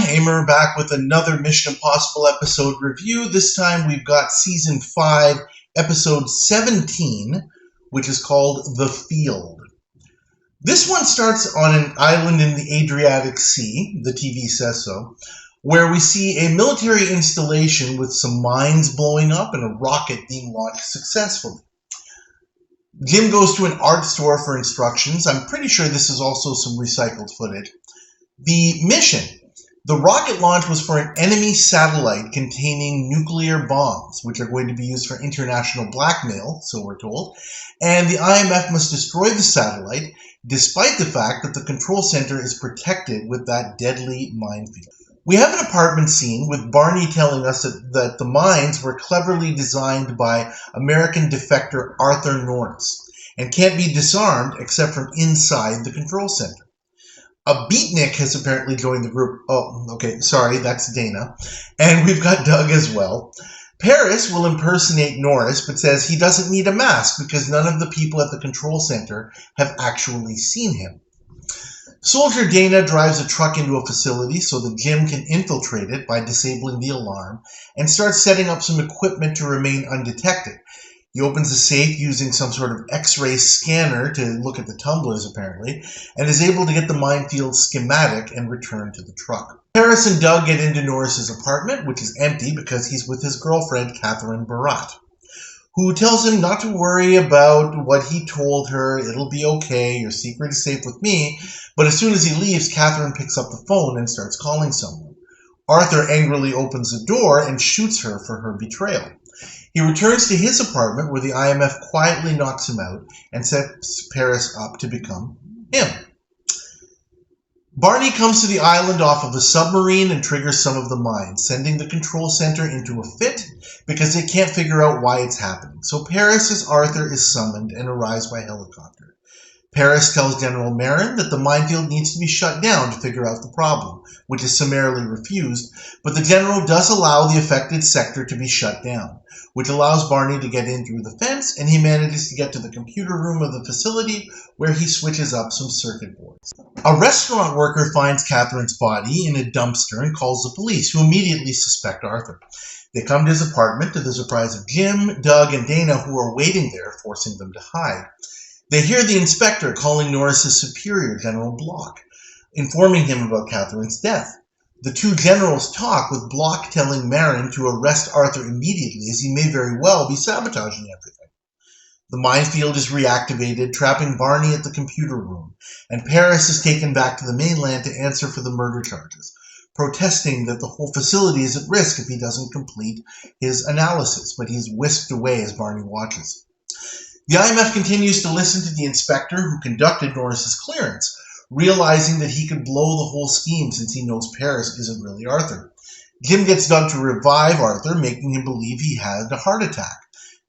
Hamer back with another Mission Impossible episode review. This time we've got Season 5, Episode 17, which is called The Field. This one starts on an island in the Adriatic Sea, the TV says so, where we see a military installation with some mines blowing up and a rocket being launched successfully. Jim goes to an art store for instructions. I'm pretty sure this is also some recycled footage. The mission. The rocket launch was for an enemy satellite containing nuclear bombs, which are going to be used for international blackmail, so we're told, and the IMF must destroy the satellite, despite the fact that the control center is protected with that deadly minefield. We have an apartment scene with Barney telling us that the mines were cleverly designed by American defector Arthur Norris and can't be disarmed except from inside the control center. A beatnik has apparently joined the group. Oh, okay, sorry, that's Dana. And we've got Doug as well. Paris will impersonate Norris, but says he doesn't need a mask because none of the people at the control center have actually seen him. Soldier Dana drives a truck into a facility so that Jim can infiltrate it by disabling the alarm and starts setting up some equipment to remain undetected. He opens a safe using some sort of X-ray scanner to look at the tumblers, apparently, and is able to get the minefield schematic and return to the truck. Paris and Doug get into Norris's apartment, which is empty because he's with his girlfriend, Catherine Barat, who tells him not to worry about what he told her. It'll be okay. Your secret is safe with me. But as soon as he leaves, Catherine picks up the phone and starts calling someone. Arthur angrily opens the door and shoots her for her betrayal. He returns to his apartment where the IMF quietly knocks him out and sets Paris up to become him. Barney comes to the island off of a submarine and triggers some of the mines, sending the control center into a fit because they can't figure out why it's happening. So Paris as Arthur is summoned and arrives by helicopter. Paris tells General Marin that the minefield needs to be shut down to figure out the problem, which is summarily refused, but the general does allow the affected sector to be shut down, which allows Barney to get in through the fence, and he manages to get to the computer room of the facility where he switches up some circuit boards. A restaurant worker finds Catherine's body in a dumpster and calls the police, who immediately suspect Arthur. They come to his apartment to the surprise of Jim, Doug, and Dana, who are waiting there, forcing them to hide. They hear the inspector calling Norris's superior, General Block, informing him about Catherine's death. The two generals talk, with Block telling Marin to arrest Arthur immediately, as he may very well be sabotaging everything. The minefield is reactivated, trapping Barney at the computer room, and Paris is taken back to the mainland to answer for the murder charges, protesting that the whole facility is at risk if he doesn't complete his analysis, but he's whisked away as Barney watches. The IMF continues to listen to the inspector who conducted Norris's clearance, realizing that he could blow the whole scheme since he knows Paris isn't really Arthur. Jim gets Doug to revive Arthur, making him believe he had a heart attack.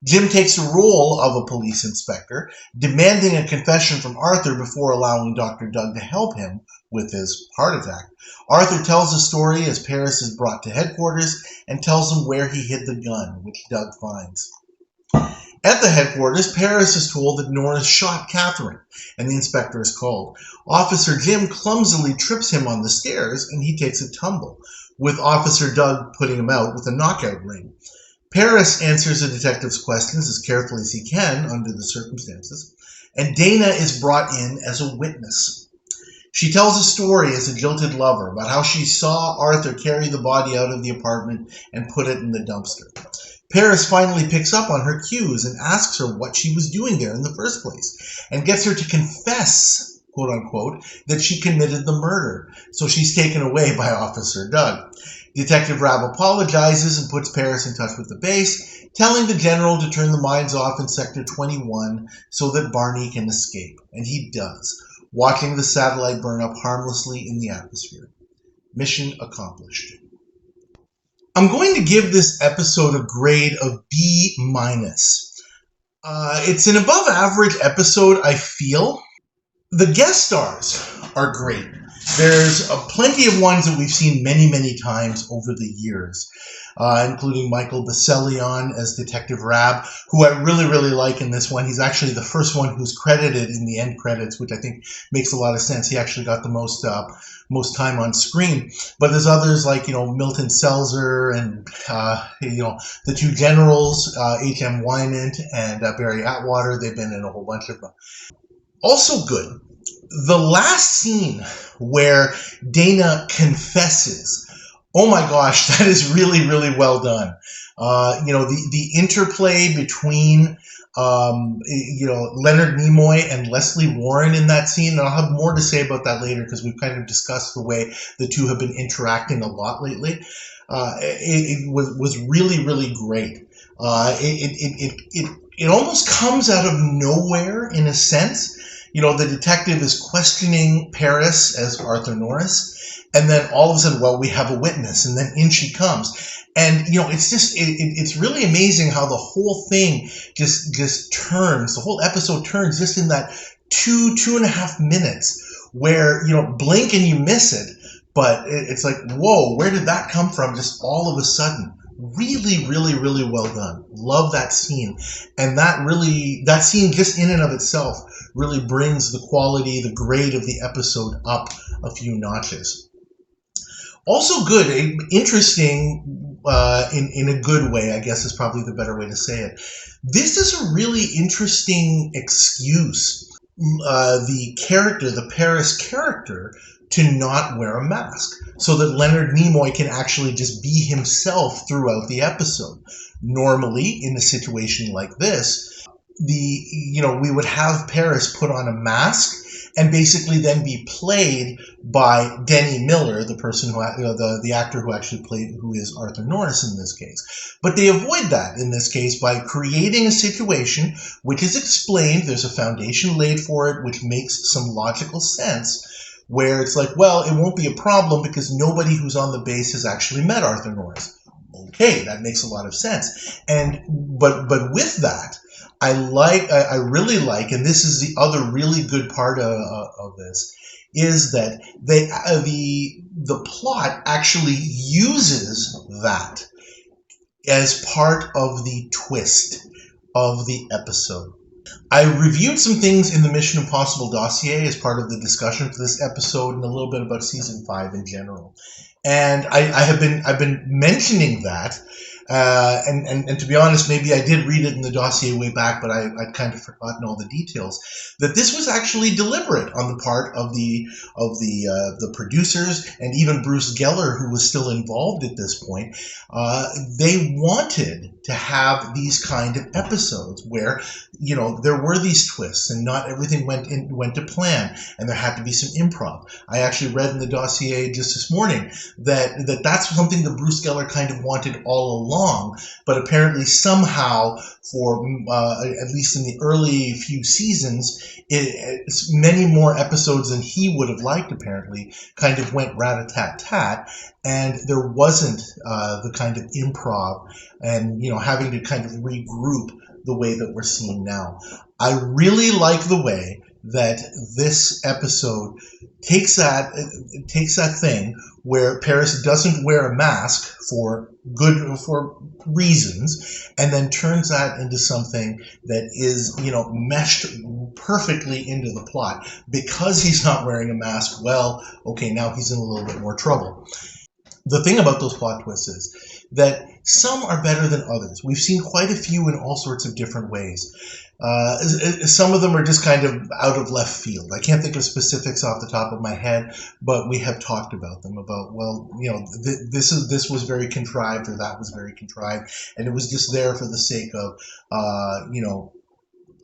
Jim takes the role of a police inspector, demanding a confession from Arthur before allowing Dr. Doug to help him with his heart attack. Arthur tells the story as Paris is brought to headquarters and tells him where he hid the gun, which Doug finds. At the headquarters, Paris is told that Norris shot Catherine, and the inspector is called. Officer Jim clumsily trips him on the stairs, and he takes a tumble, with Officer Doug putting him out with a knockout ring. Paris answers the detective's questions as carefully as he can under the circumstances, and Dana is brought in as a witness. She tells a story as a jilted lover about how she saw Arthur carry the body out of the apartment and put it in the dumpster. Paris finally picks up on her cues and asks her what she was doing there in the first place, and gets her to confess, quote-unquote, that she committed the murder, so she's taken away by Officer Doug. Detective Rabb apologizes and puts Paris in touch with the base, telling the general to turn the mines off in Sector 21 so that Barney can escape, and he does, watching the satellite burn up harmlessly in the atmosphere. Mission accomplished. I'm going to give this episode a grade of B-. It's an above average episode, I feel. The guest stars are great. There's plenty of ones that we've seen many, many times over the years, including Michael Basselion as Detective Rab, who I really, really like in this one. He's actually the first one who's credited in the end credits, which I think makes a lot of sense. He actually got the most time on screen. But there's others like, Milton Selzer and, the two generals, H.M. Wynant and Barry Atwater. They've been in a whole bunch of them. Also good, the last scene where Dana confesses. Oh my gosh, that is really, really well done. The interplay between Leonard Nimoy and Lesley Warren in that scene, and I'll have more to say about that later because we've kind of discussed the way the two have been interacting a lot lately. It was really, really great. It almost comes out of nowhere in a sense. The detective is questioning Paris as Arthur Norris, and then all of a sudden, well, we have a witness, and then in she comes. And, it's just, it's really amazing how the whole thing just turns, the whole episode turns just in that 2.5 minutes where, blink and you miss it. But it's like, whoa, where did that come from just all of a sudden? Really, really, really well done. Love that scene. And that scene just in and of itself really brings the quality, the grade of the episode up a few notches. Also good, interesting in a good way, I guess is probably the better way to say it. This is a really interesting excuse, the Paris character, to not wear a mask so that Leonard Nimoy can actually just be himself throughout the episode. Normally, in a situation like this, we would have Paris put on a mask and basically then be played by Denny Miller, the person who, the actor who actually who is Arthur Norris in this case. But they avoid that in this case by creating a situation which is explained, there's a foundation laid for it, which makes some logical sense, where it's like, well, it won't be a problem because nobody who's on the base has actually met Arthur Norris. Okay, that makes a lot of sense. But with that, I really like, and this is the other really good part of this, is that the plot actually uses that as part of the twist of the episode. I reviewed some things in the Mission Impossible dossier as part of the discussion for this episode and a little bit about season 5 in general. And I've been mentioning that, and to be honest, maybe I did read it in the dossier way back, but I'd kind of forgotten all the details. That this was actually deliberate on the part of the producers and even Bruce Geller, who was still involved at this point. They wanted to have these kind of episodes where there were these twists and not everything went to plan, and there had to be some improv. I actually read in the dossier just this morning that's something that Bruce Geller kind of wanted all along, but apparently somehow for at least in the early few seasons, many more episodes than he would have liked apparently kind of went rat-a-tat-tat, and there wasn't the kind of improv and having to kind of regroup the way that we're seeing now. I really like the way that this episode takes that thing where Paris doesn't wear a mask for reasons, and then turns that into something that is meshed perfectly into the plot. Because he's not wearing a mask, well, okay, now he's in a little bit more trouble. The thing about those plot twists is that some are better than others. We've seen quite a few in all sorts of different ways. Some of them are just kind of out of left field. I can't think of specifics off the top of my head, but we have talked about them, about, well, this was very contrived, or that was very contrived, and it was just there for the sake of,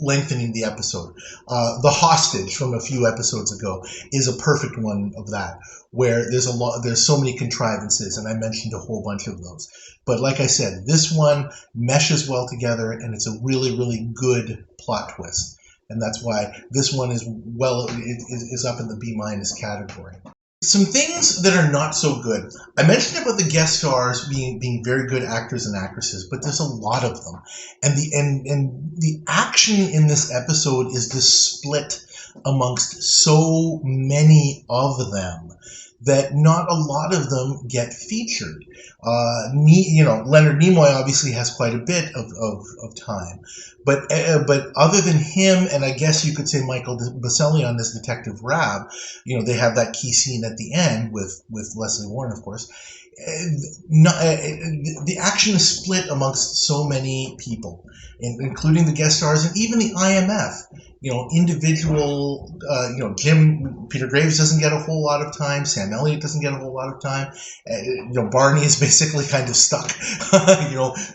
lengthening the episode. The hostage from a few episodes ago is a perfect one of that, where there's so many contrivances, and I mentioned a whole bunch of those. But like I said, this one meshes well together, and it's a really, really good plot twist. And that's why this one is up in the B- category. Some things that are not so good. I mentioned about the guest stars being very good actors and actresses, but there's a lot of them. And the action in this episode is this split amongst so many of them that not a lot of them get featured. Leonard Nimoy obviously has quite a bit of time, but other than him, and I guess you could say Michael Baselion as Detective Rab, they have that key scene at the end with Lesley Warren, of course. The action is split amongst so many people, including the guest stars and even the IMF. Individual, Peter Graves doesn't get a whole lot of time. Sam Elliott doesn't get a whole lot of time. Barney is basically kind of stuck,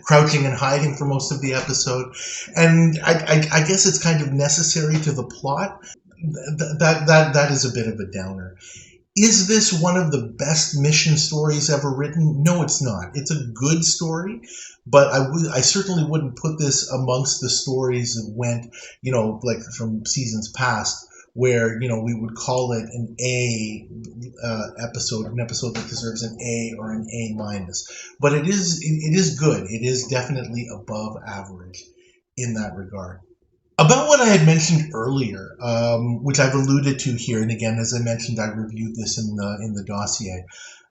crouching and hiding for most of the episode. And I guess it's kind of necessary to the plot. That is a bit of a downer. Is this one of the best mission stories ever written? No, it's not. It's a good story, but I certainly wouldn't put this amongst the stories that went, like from seasons past, where, we would call it an A episode, an episode that deserves an A or an A minus. But it is good. It is definitely above average in that regard. About what I had mentioned earlier, which I've alluded to here, and again, as I mentioned, I reviewed this in the dossier.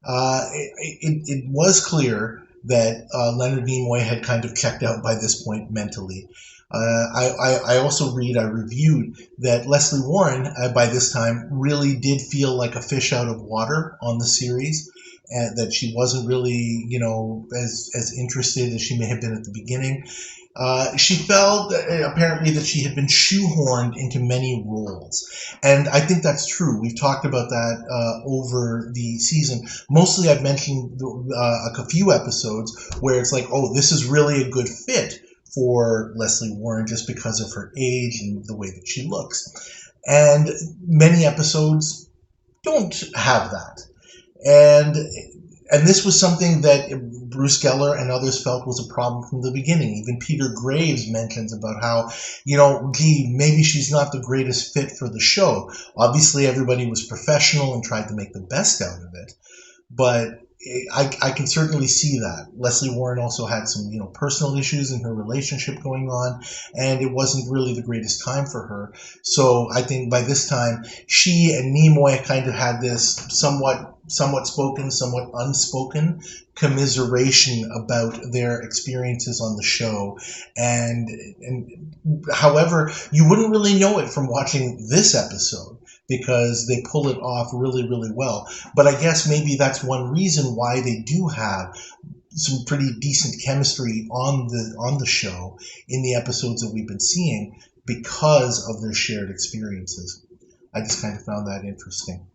It was clear that Leonard Nimoy had kind of checked out by this point mentally. I also reviewed that Lesley Warren, by this time, really did feel like a fish out of water on the series, and that she wasn't really, as interested as she may have been at the beginning. She felt apparently that she had been shoehorned into many roles. And I think that's true. We've talked about that over the season. Mostly I've mentioned a few episodes where it's like, oh, this is really a good fit for Lesley Warren just because of her age and the way that she looks. And many episodes don't have that. And this was something that Bruce Geller and others felt was a problem from the beginning. Even Peter Graves mentions about how, maybe she's not the greatest fit for the show. Obviously, everybody was professional and tried to make the best out of it. But I can certainly see that. Lesley Warren also had some, personal issues in her relationship going on, and it wasn't really the greatest time for her. So I think by this time, she and Nimoy kind of had this somewhat spoken, somewhat unspoken commiseration about their experiences on the show. And however, you wouldn't really know it from watching this episode, because they pull it off really, really well. But I guess maybe that's one reason why they do have some pretty decent chemistry on the show in the episodes that we've been seeing, because of their shared experiences. I just kind of found that interesting.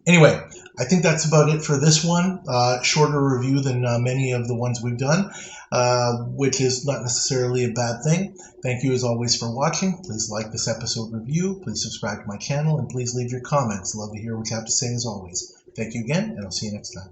Anyway, I think that's about it for this one. Shorter review than many of the ones we've done, which is not necessarily a bad thing. Thank you as always for watching. Please like this episode review. Please subscribe to my channel, and please leave your comments. Love to hear what you have to say as always. Thank you again, and I'll see you next time.